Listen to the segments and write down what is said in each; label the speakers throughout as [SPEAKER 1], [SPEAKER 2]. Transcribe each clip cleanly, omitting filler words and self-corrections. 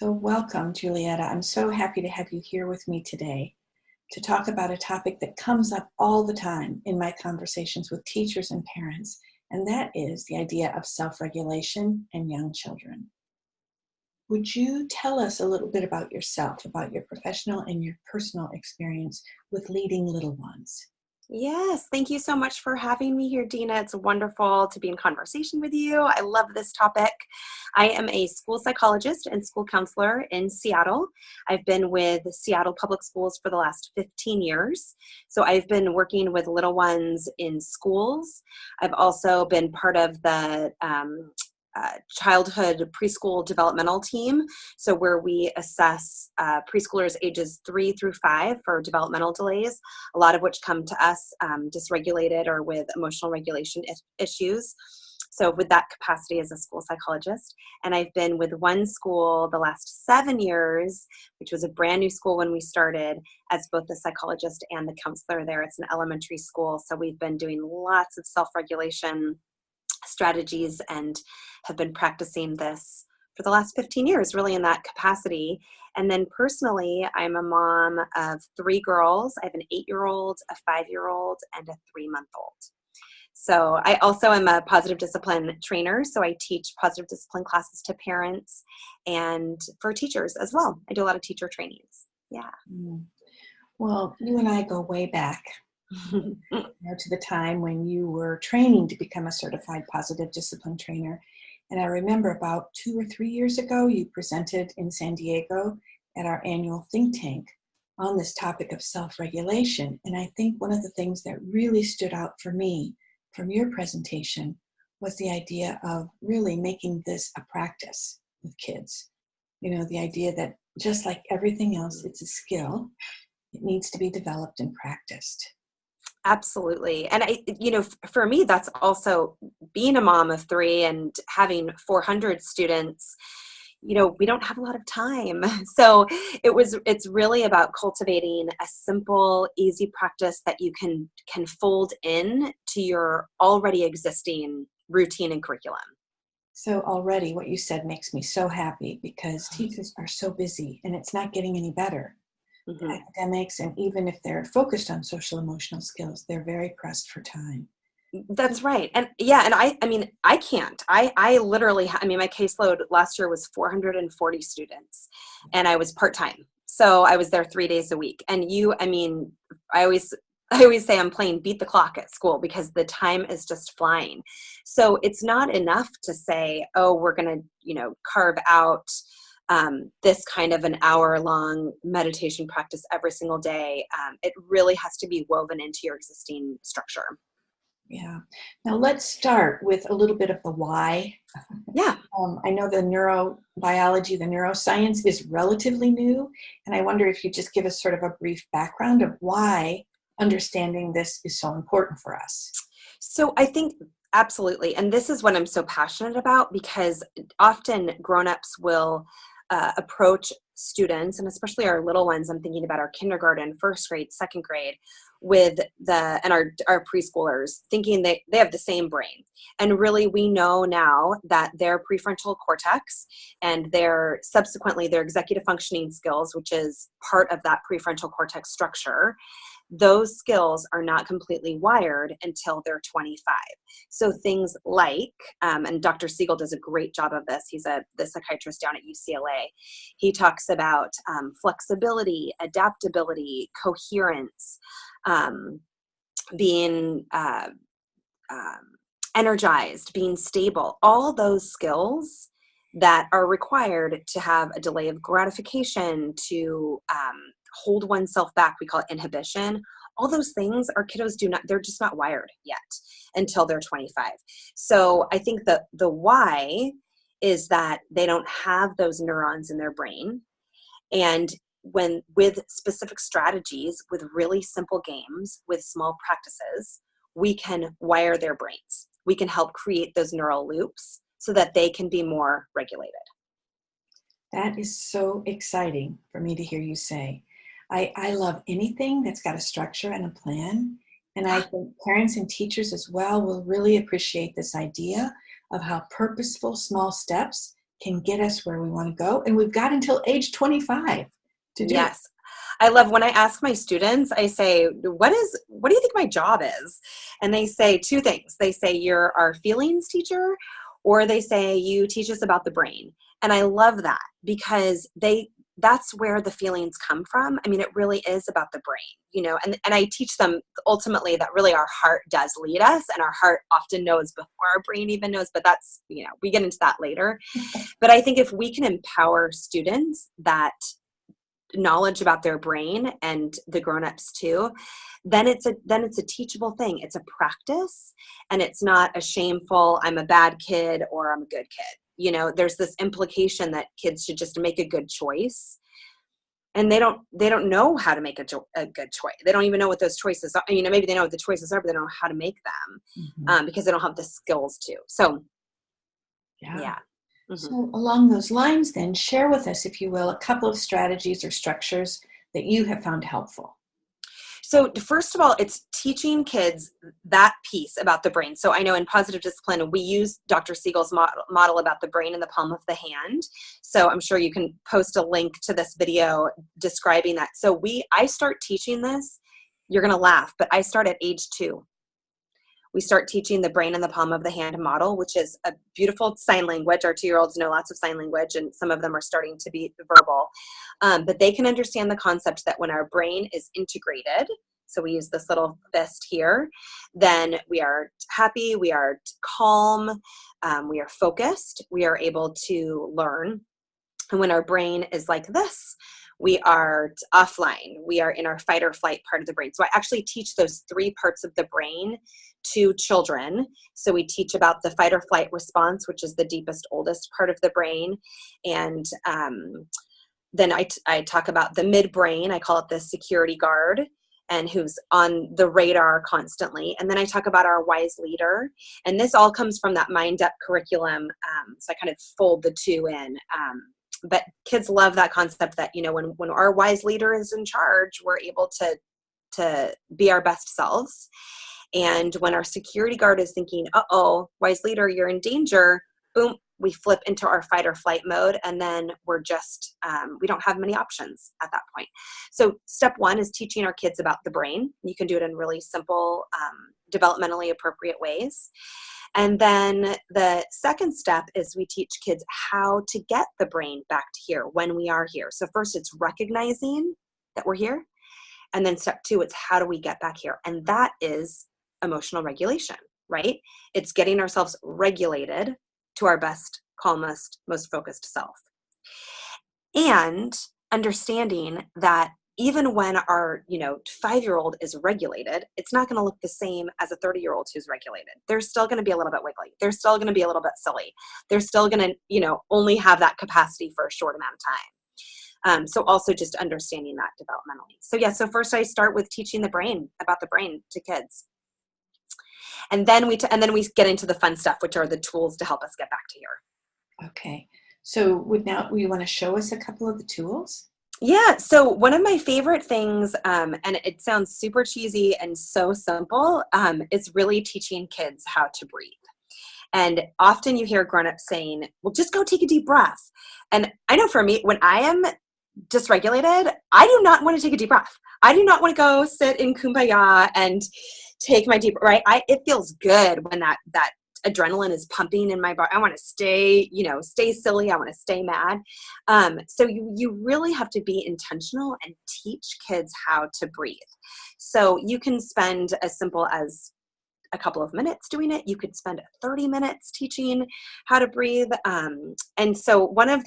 [SPEAKER 1] So, welcome, Julietta. I'm so happy to have you here with me today to talk about a topic that comes up all the time in my conversations with teachers and parents, and that is the idea of self regulation and young children. Would you tell us a little bit about yourself, about your professional and your personal experience with leading little ones?
[SPEAKER 2] Yes, thank you so much for having me here, Dina. It's wonderful to be in conversation with you. I love this topic. I am a school psychologist and school counselor in Seattle. I've been with Seattle Public Schools for the last 15 years. So I've been working with little ones in schools. I've also been part of the childhood preschool developmental team. So where we assess preschoolers ages 3 through 5 for developmental delays, a lot of which come to us dysregulated or with emotional regulation issues. So with that capacity as a school psychologist, and I've been with one school the last 7 years, which was a brand new school when we started, as both the psychologist and the counselor there. It's an elementary school, so we've been doing lots of self-regulation strategies and have been practicing this for the last 15 years, really in that capacity. And then personally, I'm a mom of 3 girls. I have an 8-year-old, a 5-year-old, and a 3-month-old. So I also am a positive discipline trainer. So I teach positive discipline classes to parents and for teachers as well. I do a lot of teacher trainings. Yeah.
[SPEAKER 1] Mm. Well, you and I go way back. To the time when you were training to become a certified positive discipline trainer. And I remember about 2 or 3 years ago, you presented in San Diego at our annual think tank on this topic of self-regulation. And I think one of the things that really stood out for me from your presentation was the idea of really making this a practice with kids. You know, the idea that just like everything else, it's a skill. It needs to be developed and practiced.
[SPEAKER 2] Absolutely. And for me, that's also being a mom of 3 and having 400 students, we don't have a lot of time. So it's really about cultivating a simple, easy practice that you can fold in to your already existing routine and curriculum.
[SPEAKER 1] So already what you said makes me so happy because teachers are so busy and it's not getting any better. The academics, and even if they're focused on social emotional skills, they're very pressed for time.
[SPEAKER 2] That's right. And yeah, and I mean, I can't. I literally, my caseload last year was 440 students and I was part-time. So I was there 3 days a week. And I always say I'm playing beat the clock at school because the time is just flying. So it's not enough to say, oh, we're going to, carve out this kind of an hour-long meditation practice every single day. It really has to be woven into your existing structure.
[SPEAKER 1] Yeah. Now let's start with a little bit of the why.
[SPEAKER 2] Yeah.
[SPEAKER 1] I know the neurobiology, the neuroscience is relatively new, and I wonder if you just give us sort of a brief background of why understanding this is so important for us.
[SPEAKER 2] So I think absolutely, and this is what I'm so passionate about because often grown-ups will approach students, and especially our little ones, I'm thinking about our kindergarten, first grade, second grade, and our preschoolers, thinking they have the same brain. And really we know now that their prefrontal cortex and their executive functioning skills, which is part of that prefrontal cortex structure, those skills are not completely wired until they're 25. So things like, and Dr. Siegel does a great job of this. He's the psychiatrist down at UCLA. He talks about flexibility, adaptability, coherence, being energized, being stable, all those skills that are required to have a delay of gratification, to hold oneself back. We call it inhibition. All those things our kiddos they're just not wired yet until they're 25. So I think that the why is that they don't have those neurons in their brain. And with specific strategies, with really simple games, with small practices, we can wire their brains. We can help create those neural loops so that they can be more regulated.
[SPEAKER 1] That is so exciting for me to hear you say. I love anything that's got a structure and a plan. And I think parents and teachers as well will really appreciate this idea of how purposeful small steps can get us where we want to go. And we've got until age 25 to do it.
[SPEAKER 2] Yes. I love when I ask my students, I say, what do you think my job is? And they say two things. They say, you're our feelings teacher, or they say, you teach us about the brain. And I love that because that's where the feelings come from. I mean, it really is about the brain, and I teach them ultimately that really our heart does lead us, and our heart often knows before our brain even knows, but that's, we get into that later. But I think if we can empower students that knowledge about their brain, and the grown-ups too, then it's a teachable thing. It's a practice, and it's not a shameful, I'm a bad kid or I'm a good kid. There's this implication that kids should just make a good choice, and they don't know how to make a good choice. They don't even know what those choices are. Maybe they know what the choices are, but they don't know how to make them, because they don't have the skills to. So yeah. Mm-hmm.
[SPEAKER 1] So along those lines then, share with us, if you will, a couple of strategies or structures that you have found helpful.
[SPEAKER 2] So first of all, it's teaching kids that piece about the brain. So I know in positive discipline, we use Dr. Siegel's model about the brain in the palm of the hand. So I'm sure you can post a link to this video describing that. So I start teaching this, you're going to laugh, but I start at age 2. We start teaching the brain in the palm of the hand model, which is a beautiful sign language. Our 2-year-olds know lots of sign language, and some of them are starting to be verbal. But they can understand the concept that when our brain is integrated, so we use this little fist here, then we are happy, we are calm, we are focused, we are able to learn. And when our brain is like this, we are offline. We are in our fight or flight part of the brain. So I actually teach those 3 parts of the brain to children. So we teach about the fight or flight response, which is the deepest, oldest part of the brain. And then I talk about the midbrain. I call it the security guard, and who's on the radar constantly. And then I talk about our wise leader. And this all comes from that Mind Up curriculum. So I kind of fold the 2 in. But kids love that concept that, when our wise leader is in charge, we're able to be our best selves. And when our security guard is thinking, uh-oh, wise leader, you're in danger, boom, we flip into our fight or flight mode. And then we're just, we don't have many options at that point. So step 1 is teaching our kids about the brain. You can do it in really simple, developmentally appropriate ways. And then the second step is we teach kids how to get the brain back to here when we are here. So first it's recognizing that we're here. And then step 2, it's how do we get back here? And that is emotional regulation, right? It's getting ourselves regulated to our best, calmest, most focused self. And understanding that even when our 5-year-old is regulated, it's not going to look the same as a 30-year-old who's regulated. They're still going to be a little bit wiggly. They're still going to be a little bit silly. They're still going to only have that capacity for a short amount of time. So also just understanding that developmentally. So first I start with teaching about the brain to kids. And then we get into the fun stuff, which are the tools to help us get back to here.
[SPEAKER 1] Okay. So you want to show us a couple of the tools?
[SPEAKER 2] Yeah. So one of my favorite things, and it sounds super cheesy and so simple, is really teaching kids how to breathe. And often you hear grown-ups saying, well, just go take a deep breath. And I know for me, when I am dysregulated, I do not want to take a deep breath. I do not want to go sit in kumbaya and take my deep, right? It feels good when that adrenaline is pumping in my body. I want to stay silly. I want to stay mad. So you really have to be intentional and teach kids how to breathe. So you can spend as simple as a couple of minutes doing it. You could spend 30 minutes teaching how to breathe. And so one of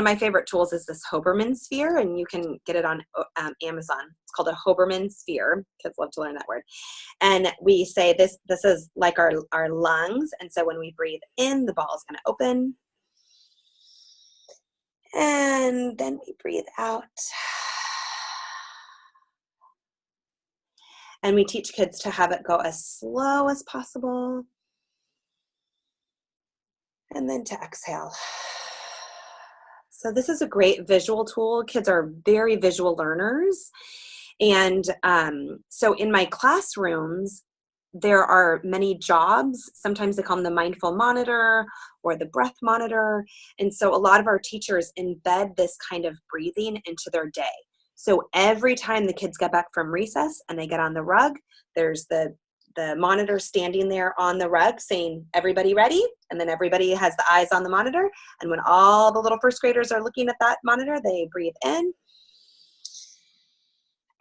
[SPEAKER 2] my favorite tools is this Hoberman sphere, and you can get it on Amazon. It's called a Hoberman sphere. Kids love to learn that word. And we say this is like our lungs. And so when we breathe in, the ball is going to open. And then we breathe out. And we teach kids to have it go as slow as possible. And then to exhale. So this is a great visual tool. Kids are very visual learners. And so in my classrooms, there are many jobs. Sometimes they call them the mindful monitor or the breath monitor. And so a lot of our teachers embed this kind of breathing into their day. So every time the kids get back from recess and they get on the rug, there's the monitor standing there on the rug saying, everybody ready? And then everybody has the eyes on the monitor. And when all the little first graders are looking at that monitor, they breathe in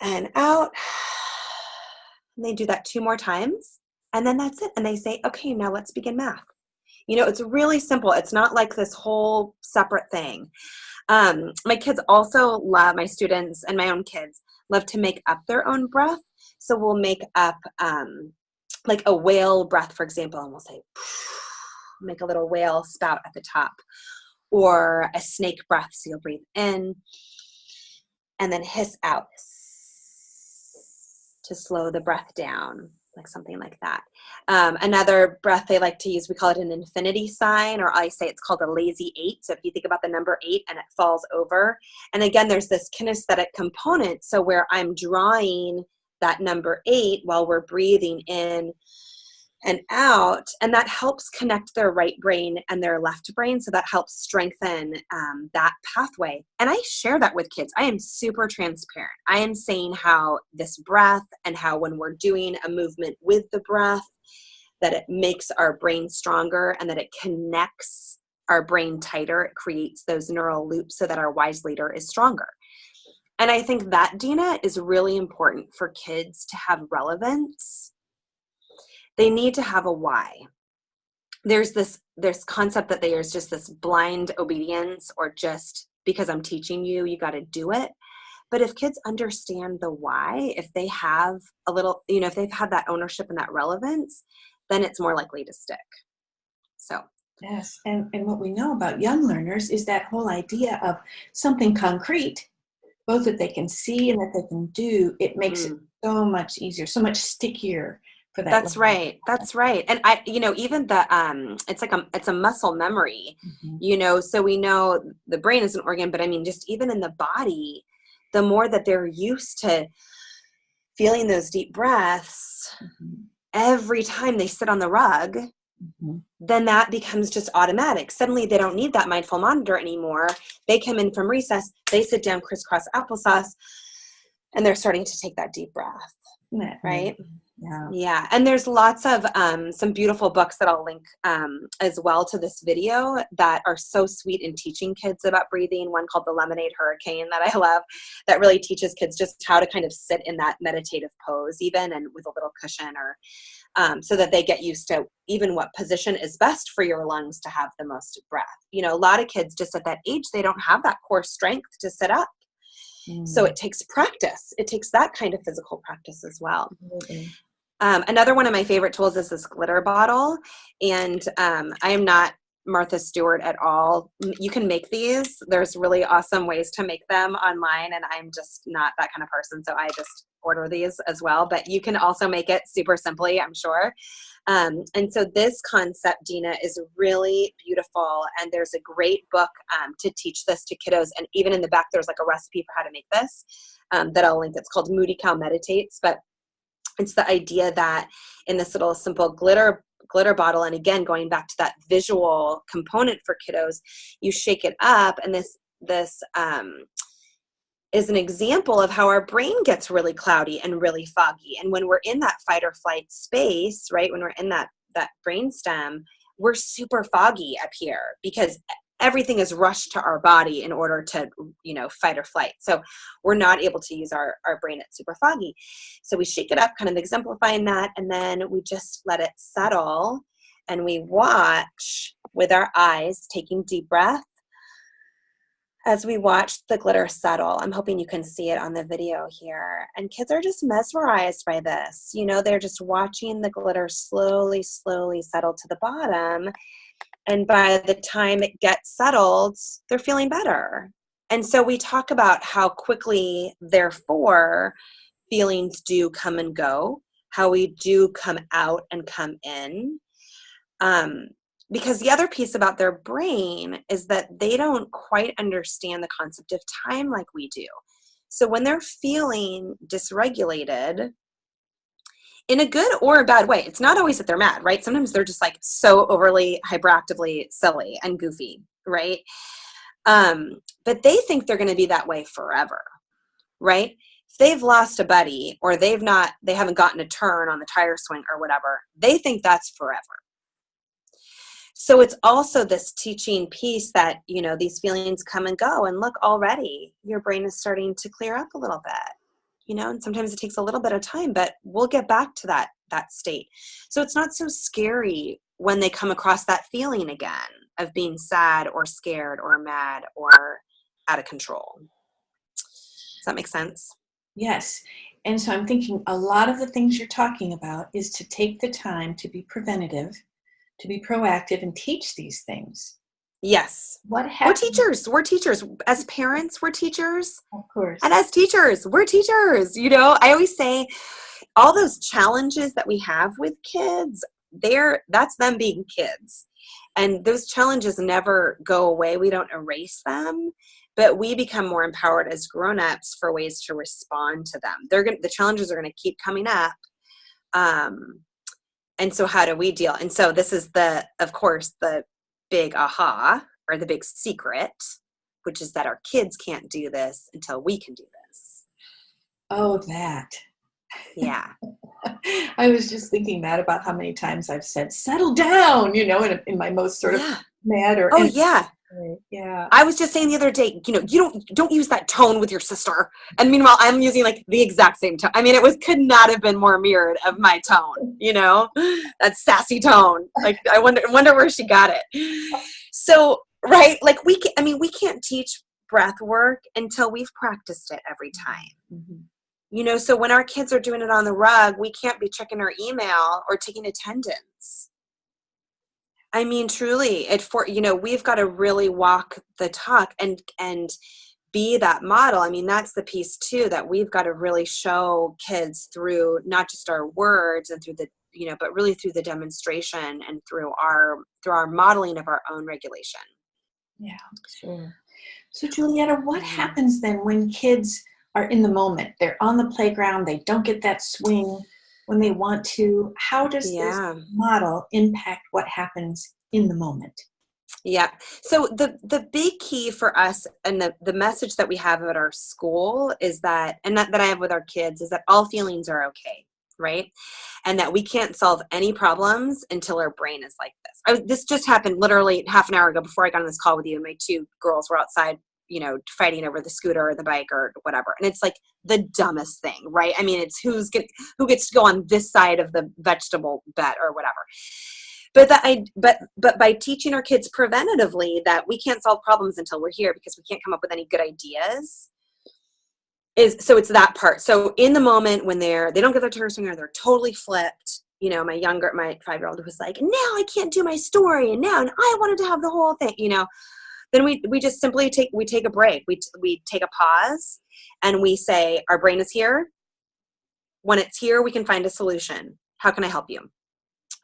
[SPEAKER 2] and out. And they do that 2 more times. And then that's it. And they say, okay, now let's begin math. It's really simple. It's not like this whole separate thing. My kids also love, my students and my own kids love to make up their own breath. So we'll make up like a whale breath, for example, and we'll say, make a little whale spout at the top, or a snake breath. So you'll breathe in and then hiss out to slow the breath down, like something like that. Another breath they like to use, we call it an infinity sign, or I say it's called a lazy 8. So if you think about the number 8 and it falls over, and again, there's this kinesthetic component. So where I'm drawing that number 8 while we're breathing in and out, and that helps connect their right brain and their left brain. So that helps strengthen that pathway. And I share that with kids. I am super transparent. I am saying how this breath and how when we're doing a movement with the breath, that it makes our brain stronger and that it connects our brain tighter. It creates those neural loops so that our wise leader is stronger. And I think that, Dina, is really important for kids to have relevance. They need to have a why. There's concept that there's just this blind obedience, or just because I'm teaching you, you got to do it. But if kids understand the why, if they have a little, if they've had that ownership and that relevance, then it's more likely to stick. So.
[SPEAKER 1] Yes. And what we know about young learners is that whole idea of something concrete, both that they can see and that they can do, it makes it so much easier, so much stickier for that.
[SPEAKER 2] That's right. That's right. And even the, it's a muscle memory, so we know the brain is an organ, but I mean, just even in the body, the more that they're used to feeling those deep breaths every time they sit on the rug, then that becomes just automatic. Suddenly they don't need that mindful monitor anymore. They come in from recess, they sit down crisscross applesauce, and they're starting to take that deep breath. Right? Yeah. And there's lots of some beautiful books that I'll link as well to this video that are so sweet in teaching kids about breathing. One called The Lemonade Hurricane that I love, that really teaches kids just how to kind of sit in that meditative pose even, and with a little cushion, or so that they get used to even what position is best for your lungs to have the most breath. A lot of kids just at that age, they don't have that core strength to sit up. So it takes practice. It takes that kind of physical practice as well. Another one of my favorite tools is this glitter bottle. And I am not Martha Stewart at all. You can make these. There's really awesome ways to make them online, and I'm just not that kind of person. So I just order these as well. But you can also make it super simply, I'm sure. And so this concept, Dina, is really beautiful. And there's a great book to teach this to kiddos. And even in the back, there's like a recipe for how to make this that I'll link. It's called Moody Cow Meditates. But it's the idea that in this little simple glitter bottle, and again, going back to that visual component for kiddos, you shake it up, and this is an example of how our brain gets really cloudy and really foggy. And when we're in that fight or flight space, right, when we're in that brain stem, we're super foggy up here because everything is rushed to our body in order to, fight or flight. So we're not able to use our brain. It's super foggy. So we shake it up, kind of exemplifying that. And then we just let it settle, and we watch with our eyes, taking deep breath as we watch the glitter settle. I'm hoping you can see it on the video here. And kids are just mesmerized by this. They're just watching the glitter slowly, slowly settle to the bottom. And by the time it gets settled, they're feeling better. And so we talk about how quickly, therefore, feelings do come and go, how we do come out and come in. Because the other piece about their brain is that they don't quite understand the concept of time like we do. So when they're feeling dysregulated, in a good or a bad way. It's not always that they're mad, right? Sometimes they're just like so overly hyperactively silly and goofy, right? But they think they're going to be that way forever, right? If they've lost a buddy or they haven't gotten a turn on the tire swing or whatever, they think that's forever. So it's also this teaching piece that, you know, these feelings come and go, and look, already your brain is starting to clear up a little bit, you know, and sometimes it takes a little bit of time, but we'll get back to that state. So it's not so scary when they come across that feeling again of being sad or scared or mad or out of control. Does that make sense?
[SPEAKER 1] Yes. And so I'm thinking a lot of the things you're talking about is to take the time to be preventative, to be proactive and teach these things.
[SPEAKER 2] Yes.
[SPEAKER 1] What happens?
[SPEAKER 2] We're teachers. As parents, we're teachers.
[SPEAKER 1] Of course.
[SPEAKER 2] And as teachers, we're teachers. You know, I always say all those challenges that we have with kids, that's them being kids. And those challenges never go away. We don't erase them, but we become more empowered as grown-ups for ways to respond to them. The challenges are going to keep coming up. And so how do we deal? And so this is of course, the big aha, or the big secret, which is that our kids can't do this until we can do this.
[SPEAKER 1] Oh, that.
[SPEAKER 2] Yeah.
[SPEAKER 1] I was just thinking that about how many times I've said, settle down, you know, in my most sort of mad or.
[SPEAKER 2] Oh, yeah.
[SPEAKER 1] Yeah.
[SPEAKER 2] I was just saying the other day, you know, you don't use that tone with your sister. And meanwhile, I'm using like the exact same tone. I mean, could not have been more mirrored of my tone, you know, that sassy tone. Like, I wonder where she got it. So, right. Like we can't teach breath work until we've practiced it every time.
[SPEAKER 1] Mm-hmm.
[SPEAKER 2] You know, so when our kids are doing it on the rug, we can't be checking our email or taking attendance. I mean, truly, we've got to really walk the talk and be that model. I mean, that's the piece too, that we've got to really show kids through not just our words and through the, you know, but really through the demonstration and through our modeling of our own regulation.
[SPEAKER 1] Yeah, sure. So Julietta, what happens then when kids are in the moment? They're on the playground, they don't get that swing when they want to. How does this model impact what happens in the moment?
[SPEAKER 2] Yeah. So the big key for us, and the message that we have at our school is that, and that I have with our kids, is that all feelings are okay, right? And that we can't solve any problems until our brain is like this. This just happened literally half an hour ago before I got on this call with you, and my two girls were outside, you know, fighting over the scooter or the bike or whatever. And it's like the dumbest thing, right? I mean, it's who gets to go on this side of the vegetable bed or whatever. But by teaching our kids preventatively that we can't solve problems until we're here because we can't come up with any good ideas, so it's that part. So in the moment when they don't get their turn swing or they're totally flipped, you know, my 5-year-old was like, now I can't do my story, and I wanted to have the whole thing, you know. Then we just simply take a break. We take a pause and we say, our brain is here. When it's here, we can find a solution. How can I help you?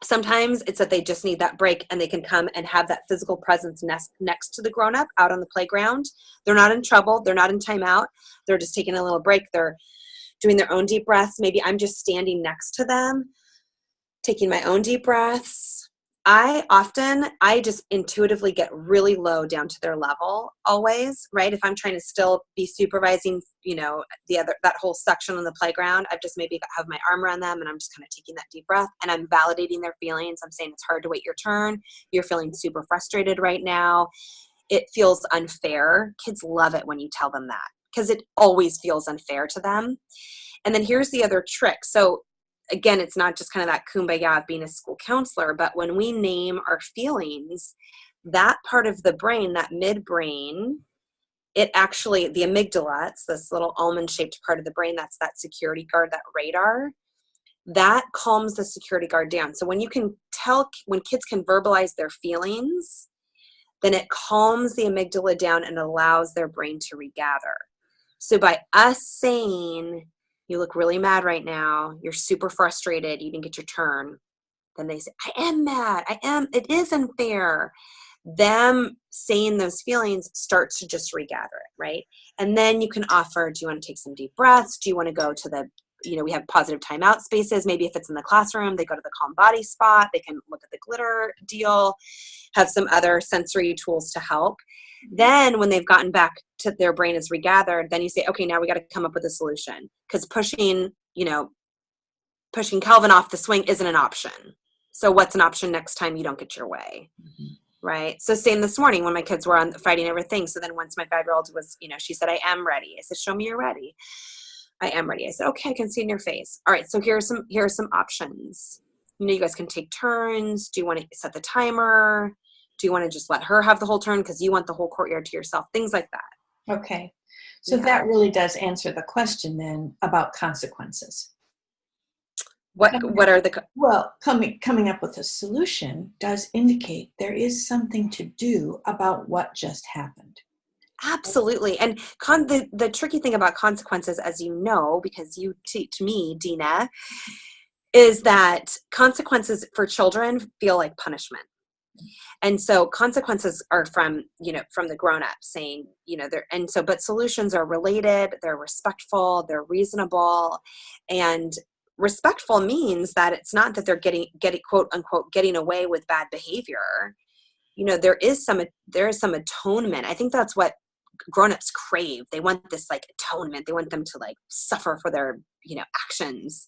[SPEAKER 2] Sometimes it's that they just need that break and they can come and have that physical presence next to the grown-up out on the playground. They're not in trouble. They're not in timeout. They're just taking a little break. They're doing their own deep breaths. Maybe I'm just standing next to them, taking my own deep breaths. I just intuitively get really low down to their level always, right? If I'm trying to still be supervising, you know, that whole section on the playground, I've just maybe have my arm around them and I'm just kind of taking that deep breath and I'm validating their feelings. I'm saying it's hard to wait your turn. You're feeling super frustrated right now. It feels unfair. Kids love it when you tell them that because it always feels unfair to them. And then here's the other trick. So again, it's not just kind of that kumbaya of being a school counselor, but when we name our feelings, that part of the brain, that midbrain, the amygdala, it's this little almond-shaped part of the brain, that's that security guard, that radar, that calms the security guard down. So when kids can verbalize their feelings, then it calms the amygdala down and allows their brain to regather. So by us saying, you look really mad right now, you're super frustrated, you didn't get your turn, then they say, I am mad, it is unfair. Them saying those feelings starts to just regather it, right? And then you can offer, do you want to take some deep breaths? Do you want to go to the we have positive timeout spaces. Maybe if it's in the classroom, they go to the calm body spot. They can look at the glitter deal, have some other sensory tools to help. Then when they've gotten back to their brain is regathered, then you say, okay, now we got to come up with a solution, because pushing Calvin off the swing isn't an option. So what's an option next time you don't get your way? Mm-hmm. Right. So same this morning when my kids were fighting over things. So then once my 5-year-old was, she said, I am ready. I said, show me you're ready. I am ready. I said, okay, I can see in your face. All right. So here are some options. You guys can take turns. Do you want to set the timer? Do you want to just let her have the whole turn because you want the whole courtyard to yourself? Things like that.
[SPEAKER 1] Okay. So that really does answer the question then about consequences.
[SPEAKER 2] What are the...
[SPEAKER 1] Well, coming up with a solution does indicate there is something to do about what just happened.
[SPEAKER 2] Absolutely. And the tricky thing about consequences, as you know, because you teach me, Dina, is that consequences for children feel like punishment. And so consequences are from the grown-up saying, but solutions are related, they're respectful, they're reasonable. And respectful means that it's not that they're getting quote unquote getting away with bad behavior. There is some atonement. I think that's what grown-ups crave. They want this like atonement. They want them to like suffer for their actions.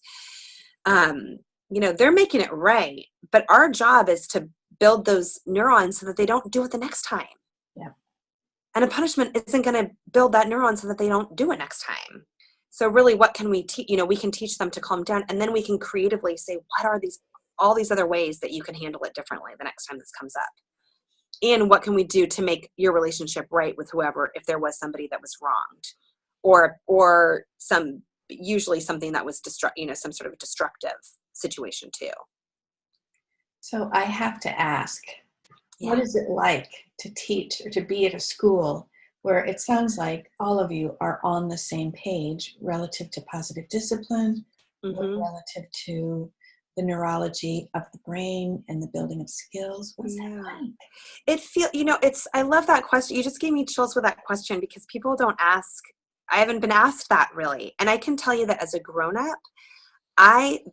[SPEAKER 2] They're making it right, but our job is to build those neurons so that they don't do it the next time.
[SPEAKER 1] Yeah. And
[SPEAKER 2] a punishment isn't going to build that neuron so that they don't do it next time. So really, what can we teach? We can teach them to calm down, and then we can creatively say, what are all these other ways that you can handle it differently the next time this comes up? And what can we do to make your relationship right with whoever, if there was somebody that was wronged, or usually something that was some sort of destructive situation too.
[SPEAKER 1] So I have to ask, what is it like to teach or to be at a school where it sounds like all of you are on the same page relative to positive discipline, relative to the neurology of the brain and the building of skills? What's that like?
[SPEAKER 2] I love that question. You just gave me chills with that question, because people don't ask. I haven't been asked that really. And I can tell you that as a grown-up,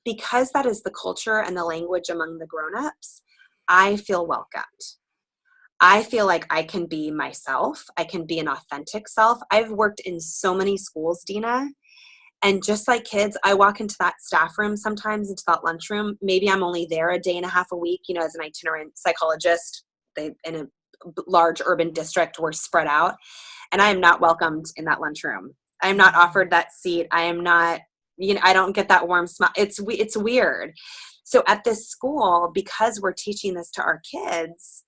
[SPEAKER 2] because that is the culture and the language among the grown-ups, I feel welcomed. I feel like I can be myself. I can be an authentic self. I've worked in so many schools, Dina, and just like kids, I walk into that staff room sometimes, into that lunchroom. Maybe I'm only there a day and a half a week, as an itinerant psychologist. In a large urban district, we're spread out, and I am not welcomed in that lunchroom. I am not offered that seat. I am not, I don't get that warm smile. It's weird. So at this school, because we're teaching this to our kids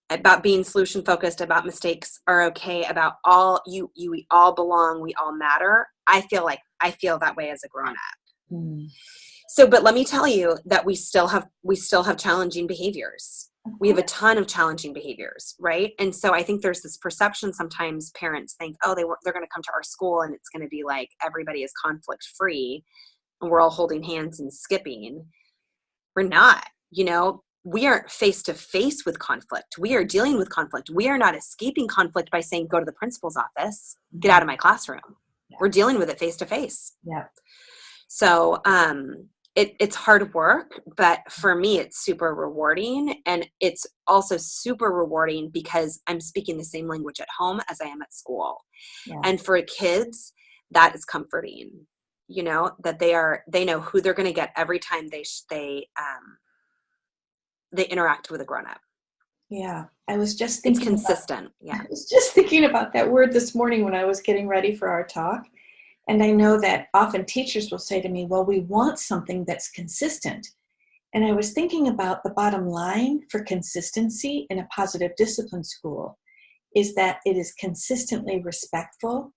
[SPEAKER 2] about being solution focused, about mistakes are okay, about we all belong, we all matter. I feel that way as a grown up. Mm. So, but let me tell you that we still have challenging behaviors. We have a ton of challenging behaviors, right? And so I think there's this perception sometimes parents think, they're going to come to our school and it's going to be like everybody is conflict free and we're all holding hands and skipping. We're not, we aren't face to face with conflict. We are dealing with conflict. We are not escaping conflict by saying, go to the principal's office, get out of my classroom. Yeah. We're dealing with it face to face.
[SPEAKER 1] Yeah.
[SPEAKER 2] So, it's hard work, but for me, it's super rewarding. And it's also super rewarding because I'm speaking the same language at home as I am at school. Yeah. And for kids, that is comforting, that they know who they're going to get every time they interact with a grown-up.
[SPEAKER 1] Yeah. I was just thinking
[SPEAKER 2] it's consistent.
[SPEAKER 1] I was just thinking about that word this morning when I was getting ready for our talk. And I know that often teachers will say to me, well, we want something that's consistent. And I was thinking about the bottom line for consistency in a positive discipline school is that it is consistently respectful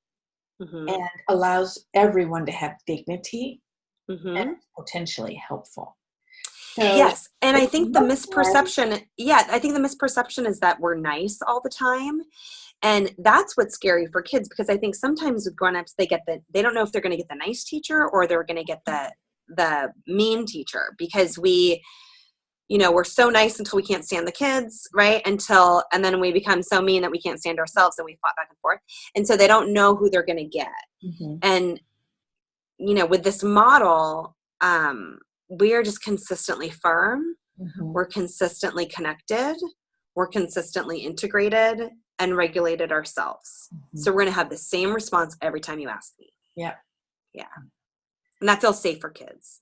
[SPEAKER 1] and allows everyone to have dignity and potentially helpful. So
[SPEAKER 2] yes. And I think the misperception is that we're nice all the time. And that's what's scary for kids, because I think sometimes with grown-ups, they don't know if they're going to get the nice teacher or they're going to get the mean teacher, because we're so nice until we can't stand the kids, right? And then we become so mean that we can't stand ourselves and we fought back and forth. And so they don't know who they're going to get. Mm-hmm. And with this model, we are just consistently firm.
[SPEAKER 1] Mm-hmm.
[SPEAKER 2] We're consistently connected. We're consistently integrated and regulated ourselves.
[SPEAKER 1] Mm-hmm.
[SPEAKER 2] So we're going to have the same response every time you ask me.
[SPEAKER 1] Yep.
[SPEAKER 2] Yeah. And that feels safe for kids.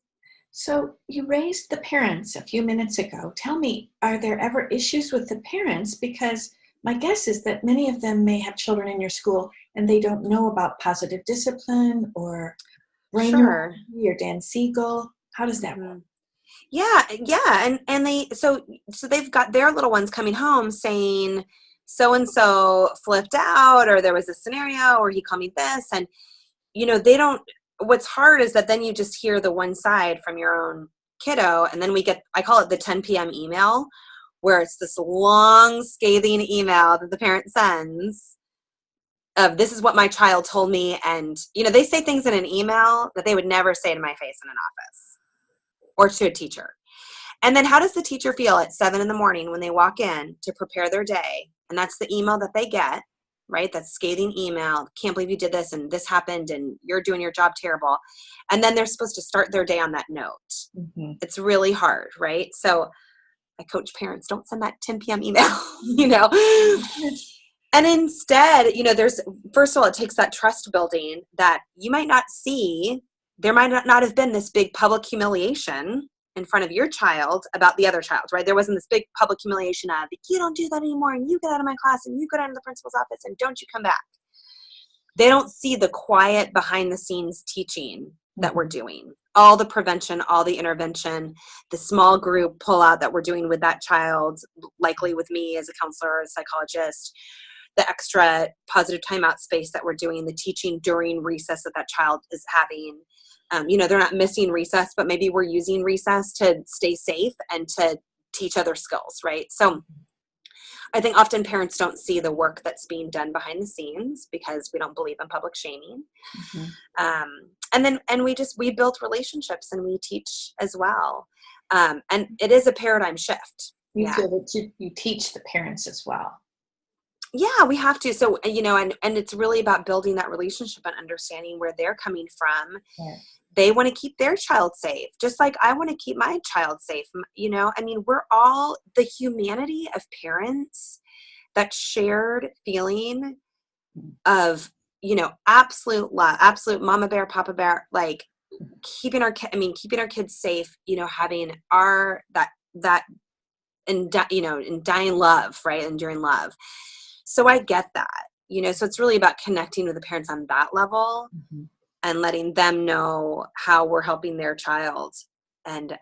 [SPEAKER 1] So you raised the parents a few minutes ago. Tell me, are there ever issues with the parents? Because my guess is that many of them may have children in your school and they don't know about positive discipline or brain
[SPEAKER 2] Sure.
[SPEAKER 1] neurology or Dan Siegel. How does that work?
[SPEAKER 2] Yeah. And they, so they've got their little ones coming home saying, so-and-so flipped out, or there was a scenario, or he called me this. And, they don't, what's hard is that then you just hear the one side from your own kiddo. And then I call it the 10 p.m. email, where it's this long scathing email that the parent sends of, this is what my child told me. And, they say things in an email that they would never say to my face in an office or to a teacher. And then how does the teacher feel at 7 a.m. when they walk in to prepare their day? And that's the email that they get, right? That's scathing email. Can't believe you did this and this happened and you're doing your job terrible. And then they're supposed to start their day on that note. Mm-hmm. It's really hard, right? So I coach parents, don't send that 10 p.m. email, And instead, first of all, it takes that trust building that you might not see. There might not have been this big public humiliation in front of your child about the other child, right? There wasn't this big public humiliation of, you don't do that anymore, and you get out of my class, and you go down to the principal's office, and don't you come back. They don't see the quiet behind the scenes teaching that we're doing. All the prevention, all the intervention, the small group pullout that we're doing with that child, likely with me as a counselor or a psychologist, the extra positive timeout space that we're doing, the teaching during recess that child is having. They're not missing recess, but maybe we're using recess to stay safe and to teach other skills, right? So I think often parents don't see the work that's being done behind the scenes because we don't believe in public shaming. And we build relationships and we teach as well. And it is a paradigm shift.
[SPEAKER 1] You feel that you teach the parents as well.
[SPEAKER 2] Yeah, we have to. So, and it's really about building that relationship and understanding where they're coming from. Yeah. They want to keep their child safe, just like I want to keep my child safe. We're all the humanity of parents, that shared feeling of, absolute love, absolute mama bear, papa bear, like keeping our kids safe, having in dying love, right? Enduring love. So I get that, so it's really about connecting with the parents on that level. Mm-hmm. And letting them know how we're helping their child, and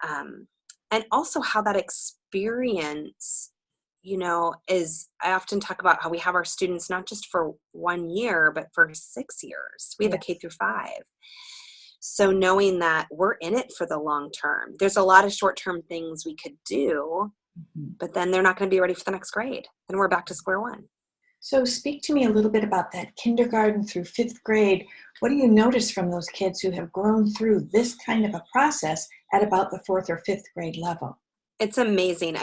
[SPEAKER 2] also how that experience, is. I often talk about how we have our students not just for 1 year, but for 6 years. We have a K through 5. So knowing that we're in it for the long term. There's a lot of short-term things we could do, but then they're not going to be ready for the next grade. Then we're back to square one.
[SPEAKER 1] So speak to me a little bit about that kindergarten through 5th grade. What do you notice from those kids who have grown through this kind of a process at about the 4th or 5th grade level?
[SPEAKER 2] It's amazing.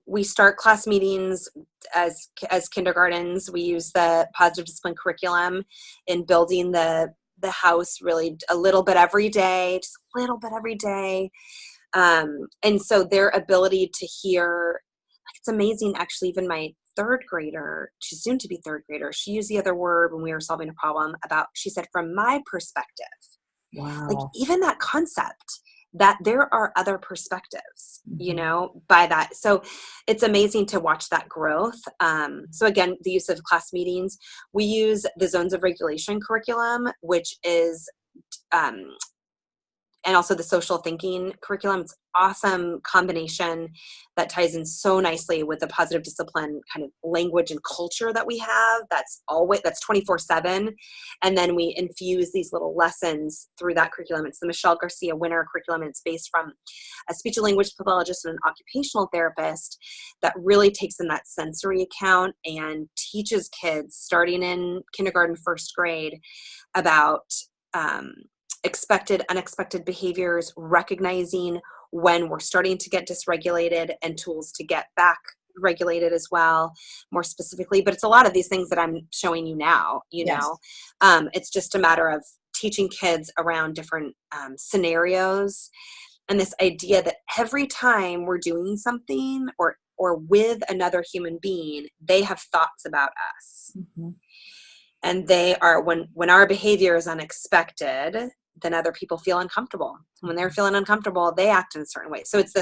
[SPEAKER 2] We start class meetings as kindergartens. We use the positive discipline curriculum in building the house really a little bit every day, just a little bit every day. And so their ability to hear, it's amazing. Actually, even my 3rd grader, she's soon to be 3rd grader, she used the other word when we were solving a problem she said, from my perspective. Wow. Like even that concept that there are other perspectives, by that. So it's amazing to watch that growth. So again, the use of class meetings, we use the zones of regulation curriculum, which is, and also the social thinking curriculum. It's awesome combination that ties in so nicely with the positive discipline kind of language and culture that we have. That's 24/7. And then we infuse these little lessons through that curriculum. It's the Michelle Garcia Winner curriculum, and it's based from a speech and language pathologist and an occupational therapist that really takes in that sensory account and teaches kids starting in kindergarten, 1st grade about expected, unexpected behaviors, recognizing when we're starting to get dysregulated and tools to get back regulated as well, more specifically. But it's a lot of these things that I'm showing you now, It's just a matter of teaching kids around different scenarios, and this idea that every time we're doing something or with another human being, they have thoughts about us.
[SPEAKER 1] Mm-hmm.
[SPEAKER 2] And they are, when our behavior is unexpected, then other people feel uncomfortable. When they're feeling uncomfortable, they act in a certain way. So it's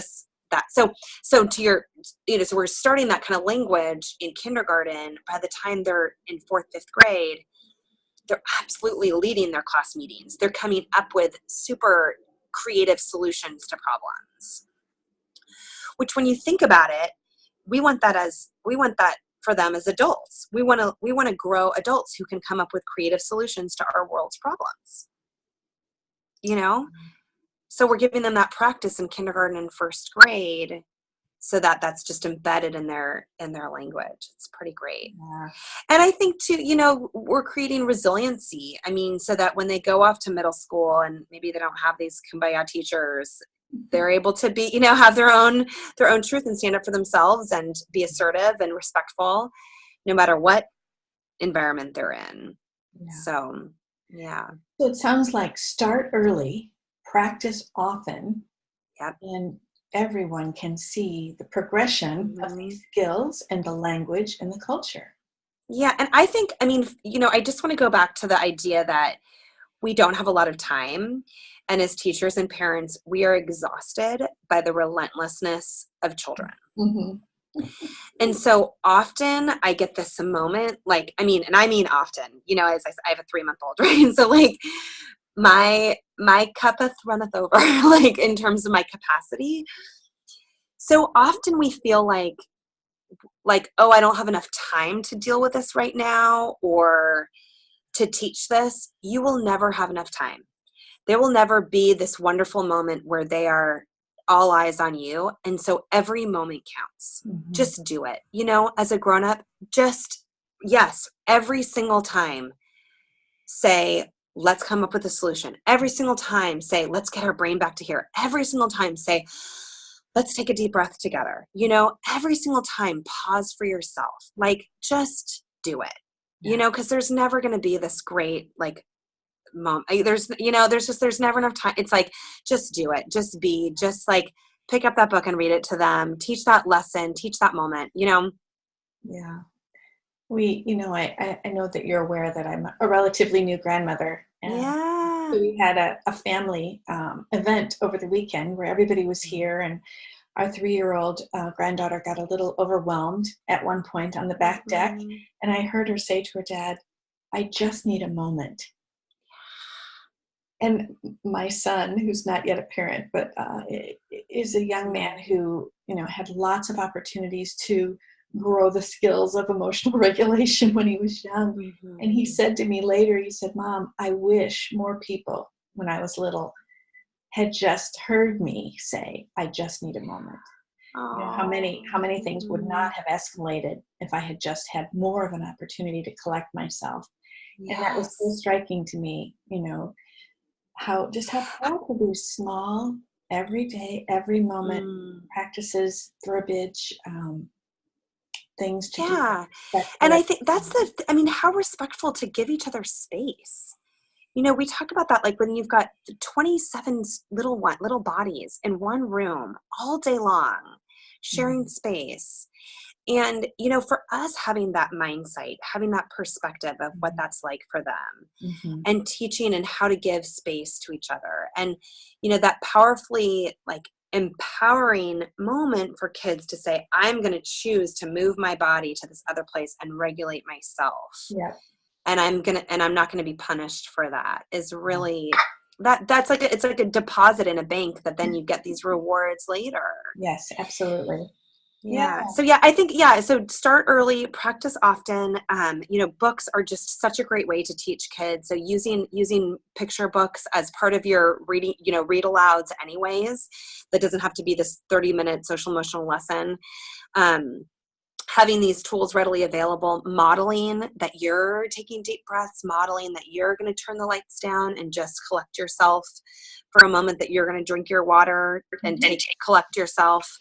[SPEAKER 2] that. So to your, so we're starting that kind of language in kindergarten. By the time they're in 4th, 5th grade, they're absolutely leading their class meetings. They're coming up with super creative solutions to problems, which when you think about it, we want that for them as adults. We want to grow adults who can come up with creative solutions to our world's problems. So we're giving them that practice in kindergarten and 1st grade, so that's just embedded in their language. It's pretty great.
[SPEAKER 1] Yeah.
[SPEAKER 2] And I think too, we're creating resiliency. I mean, so that when they go off to middle school and maybe they don't have these kumbaya teachers, they're able to be, have their own truth and stand up for themselves and be assertive and respectful, no matter what environment they're in.
[SPEAKER 1] Yeah.
[SPEAKER 2] So, yeah.
[SPEAKER 1] So it sounds like start early, practice often,
[SPEAKER 2] Yep.
[SPEAKER 1] and everyone can see the progression of these skills and the language and the culture.
[SPEAKER 2] Yeah. And I think, I just want to go back to the idea that we don't have a lot of time. And as teachers and parents, we are exhausted by the relentlessness of children.
[SPEAKER 1] Mm-hmm.
[SPEAKER 2] And so often I get this moment, I mean often, as I have a 3-month-old, right? And so my cuppeth runneth over, in terms of my capacity. So often we feel like, oh, I don't have enough time to deal with this right now or to teach this. You will never have enough time. There will never be this wonderful moment where they are all eyes on you. And so every moment counts.
[SPEAKER 1] Mm-hmm.
[SPEAKER 2] Just do it. As a grown-up, yes, every single time say, let's come up with a solution. Every single time say, let's get our brain back to here. Every single time say, let's take a deep breath together. Every single time pause for yourself. Just do it.
[SPEAKER 1] Yeah.
[SPEAKER 2] Because there's never going to be this great, moment. There's never enough time. It's just do it. Just pick up that book and read it to them. Teach that lesson, teach that moment,
[SPEAKER 1] Yeah. I know that you're aware that I'm a relatively new grandmother. And
[SPEAKER 2] yeah.
[SPEAKER 1] so we had a family event over the weekend where everybody was here, and our 3-year-old granddaughter got a little overwhelmed at one point on the back deck. And I heard her say to her dad, I just need a moment. And my son, who's not yet a parent, but is a young man who, had lots of opportunities to grow the skills of emotional regulation when he was young. Mm-hmm. And he said to me later, he said, Mom, I wish more people when I was little had just heard me say, I just need a moment. How many things would not have escalated if I had just had more of an opportunity to collect myself. Yes. And that was so striking to me, how powerful these small, every day, every moment practices, verbiage, things to do.
[SPEAKER 2] And I think that's how respectful to give each other space. We talk about that, when you've got 27 little bodies in one room all day long, sharing space. And, for us, having that mindset, having that perspective of what that's like for them, and teaching and how to give space to each other. And, that powerfully, empowering moment for kids to say, I'm going to choose to move my body to this other place and regulate myself.
[SPEAKER 1] Yeah.
[SPEAKER 2] And I'm not going to be punished for that is really, that's it's like a deposit in a bank that then you get these rewards later.
[SPEAKER 1] Yes, absolutely.
[SPEAKER 2] Yeah. So I think, so start early, practice often. Books are just such a great way to teach kids. So using picture books as part of your reading, read alouds anyways, that doesn't have to be this 30-minute social emotional lesson. Having these tools readily available, modeling that you're taking deep breaths, modeling that you're going to turn the lights down and just collect yourself for a moment, that you're going to drink your water and collect yourself.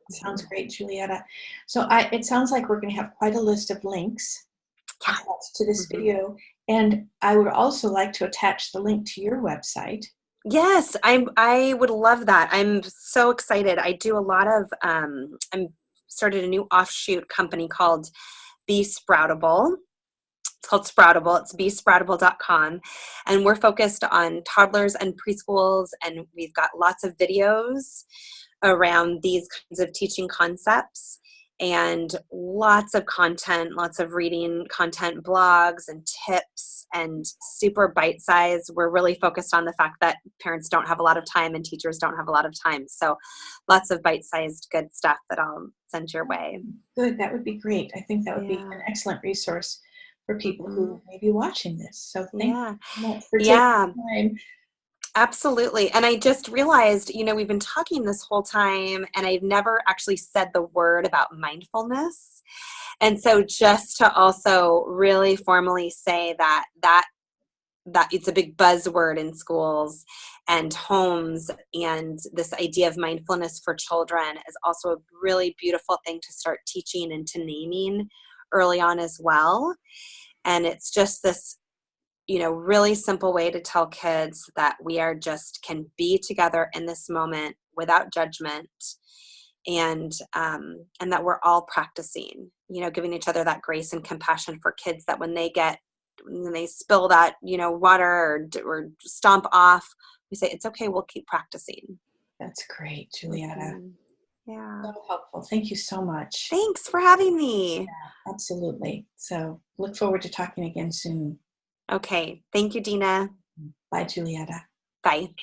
[SPEAKER 1] Sounds great, Julietta. So it sounds like we're going to have quite a list of links attached to this video. And I would also like to attach the link to your website.
[SPEAKER 2] Yes, I would love that. I'm so excited. I do a lot of I'm started a new offshoot company called Be Sproutable. It's called Sproutable. It's besproutable.com. And we're focused on toddlers and preschools. And we've got lots of videos around these kinds of teaching concepts and lots of content, lots of reading content, blogs and tips, and super bite size. We're really focused on the fact that parents don't have a lot of time and teachers don't have a lot of time. So lots of bite sized good stuff that I'll send your way.
[SPEAKER 1] Good. That would be great. I think that would be
[SPEAKER 2] Yeah.
[SPEAKER 1] an excellent resource for people
[SPEAKER 2] Mhm.
[SPEAKER 1] who may be watching this. So thank
[SPEAKER 2] Yeah.
[SPEAKER 1] you so much for taking
[SPEAKER 2] Yeah.
[SPEAKER 1] the time.
[SPEAKER 2] Absolutely. And I just realized, we've been talking this whole time and I've never actually said the word about mindfulness. And so just to also really formally say that it's a big buzzword in schools and homes, and this idea of mindfulness for children is also a really beautiful thing to start teaching and to naming early on as well. And it's just this really simple way to tell kids that we are just can be together in this moment without judgment, and that we're all practicing, giving each other that grace and compassion for kids, that when they spill that, water or stomp off, we say, it's okay, we'll keep practicing.
[SPEAKER 1] That's great, Julietta.
[SPEAKER 2] Mhm. Yeah.
[SPEAKER 1] So helpful. Thank you so much.
[SPEAKER 2] Thanks for having me.
[SPEAKER 1] Absolutely. So look forward to talking again soon.
[SPEAKER 2] Okay. Thank you, Dina.
[SPEAKER 1] Bye, Julietta.
[SPEAKER 2] Bye.